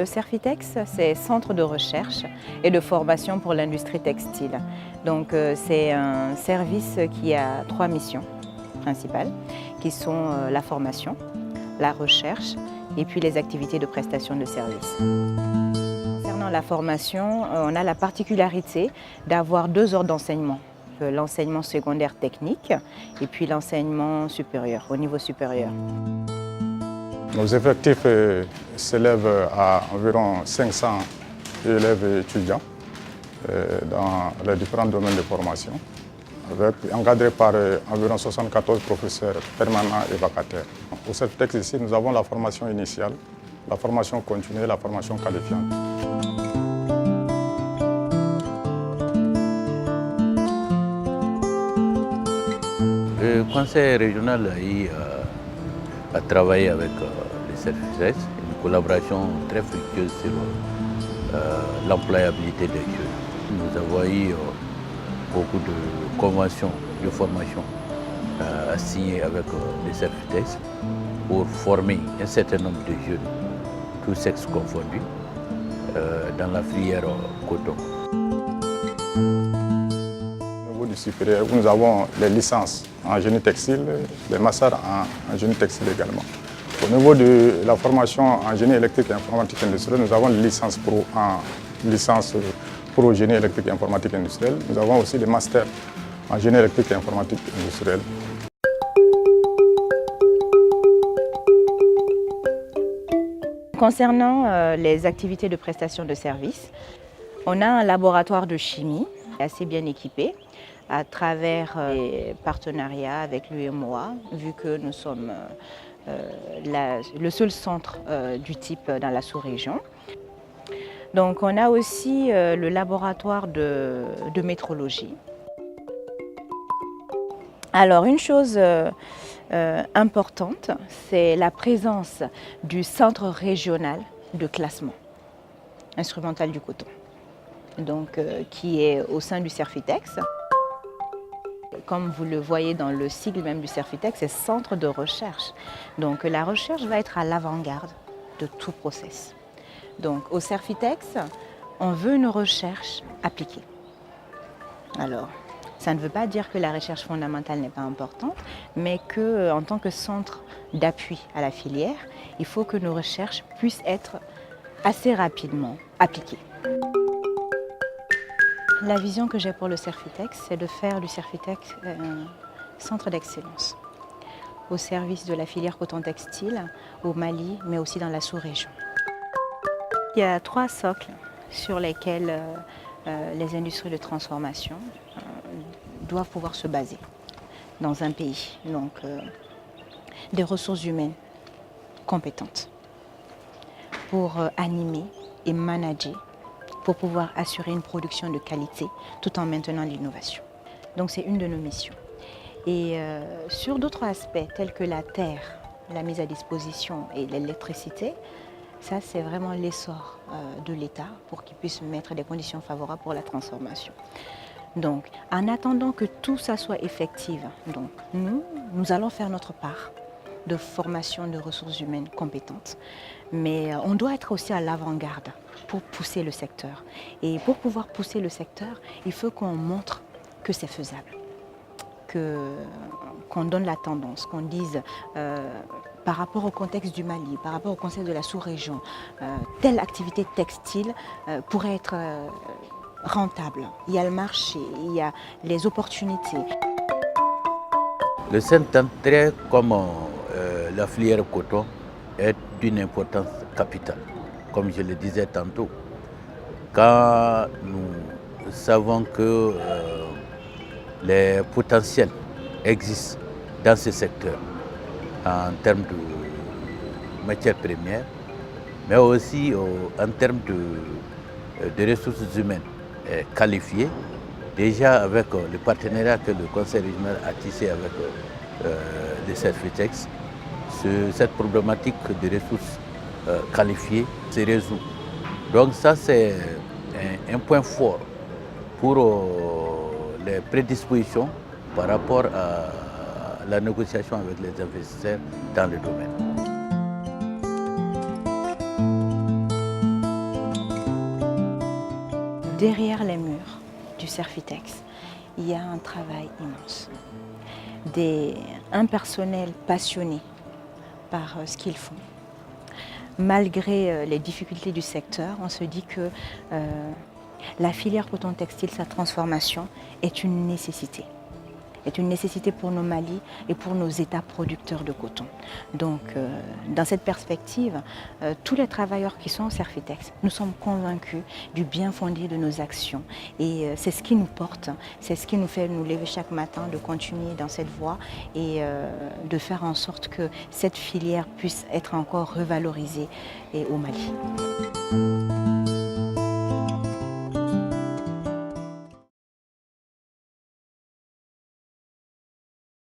Cerfitex, c'est Centre de recherche et de formation pour l'industrie textile. Donc c'est un service qui a 3 missions principales, qui sont la formation, la recherche et puis les activités de prestation de services. Concernant la formation, on a la particularité d'avoir 2 ordres d'enseignement. L'enseignement secondaire technique et puis l'enseignement supérieur, au niveau supérieur. Nos effectifs s'élèvent à environ 500 élèves et étudiants dans les différents domaines de formation, encadrés par environ 74 professeurs permanents et vacataires. Au Cerfitex ici, nous avons la formation initiale, la formation continue et la formation qualifiante. Le conseil régional a travaillé avec les Cerfitex, une collaboration très fructueuse sur l'employabilité des jeunes. Nous avons eu beaucoup de conventions de formation à signer avec les Cerfitex pour former un certain nombre de jeunes, tous sexes confondus, dans la filière coton. Au niveau du supérieur, nous avons les licences en génie textile, les masters en génie textile également. Au niveau de la formation en génie électrique et informatique industrielle, nous avons les licences pro en licence pro génie électrique et informatique industrielle. Nous avons aussi les masters en génie électrique et informatique industrielle. Concernant les activités de prestation de services, on a un laboratoire de chimie assez bien équipé à travers des partenariats avec l'UMOA, vu que nous sommes le seul centre du type dans la sous-région. Donc on a aussi le laboratoire de métrologie. Alors une chose importante, c'est la présence du centre régional de classement instrumental du coton, donc, qui est au sein du Cerfitex. Comme vous le voyez dans le sigle même du Cerfitex, c'est centre de recherche. Donc la recherche va être à l'avant-garde de tout process. Donc au Cerfitex, on veut une recherche appliquée. Alors, ça ne veut pas dire que la recherche fondamentale n'est pas importante, mais qu'en tant que centre d'appui à la filière, il faut que nos recherches puissent être assez rapidement appliquées. La vision que j'ai pour le Cerfitex, c'est de faire du Cerfitex un centre d'excellence au service de la filière coton textile au Mali, mais aussi dans la sous-région. Il y a 3 socles sur lesquels les industries de transformation doivent pouvoir se baser dans un pays. Donc, des ressources humaines compétentes pour animer et manager, pour pouvoir assurer une production de qualité tout en maintenant l'innovation. Donc c'est une de nos missions. Et sur d'autres aspects tels que la terre, la mise à disposition et l'électricité, ça c'est vraiment l'essor de l'État pour qu'il puisse mettre des conditions favorables pour la transformation. Donc en attendant que tout ça soit effectif, donc, nous allons faire notre part de formation de ressources humaines compétentes. Mais on doit être aussi à l'avant-garde pour pousser le secteur. Et pour pouvoir pousser le secteur, il faut qu'on montre que c'est faisable, qu'on donne la tendance, qu'on dise par rapport au contexte du Mali, par rapport au contexte de la sous-région, telle activité textile pourrait être rentable. Il y a le marché, il y a les opportunités. Le Saint-André, comme la filière coton, est d'une importance capitale, comme je le disais tantôt. Quand nous savons que les potentiels existent dans ce secteur en termes de matières premières, mais aussi en termes de ressources humaines qualifiées, déjà avec le partenariat que le Conseil régional a tissé avec le Cerfitex, cette problématique de ressources qualifiées se résout. Donc ça, c'est un point fort pour les prédispositions par rapport à la négociation avec les investisseurs dans le domaine. derrière les murs du Serfitex, il y a un travail immense. Un personnel passionné par ce qu'ils font. Malgré les difficultés du secteur, on se dit que la filière coton textile, sa transformation est une nécessité. Est une nécessité pour nos Mali et pour nos États producteurs de coton. Donc, dans cette perspective, tous les travailleurs qui sont au Serfitex, nous sommes convaincus du bien fondé de nos actions. Et c'est ce qui nous porte, c'est ce qui nous fait nous lever chaque matin, de continuer dans cette voie et de faire en sorte que cette filière puisse être encore revalorisée au Mali.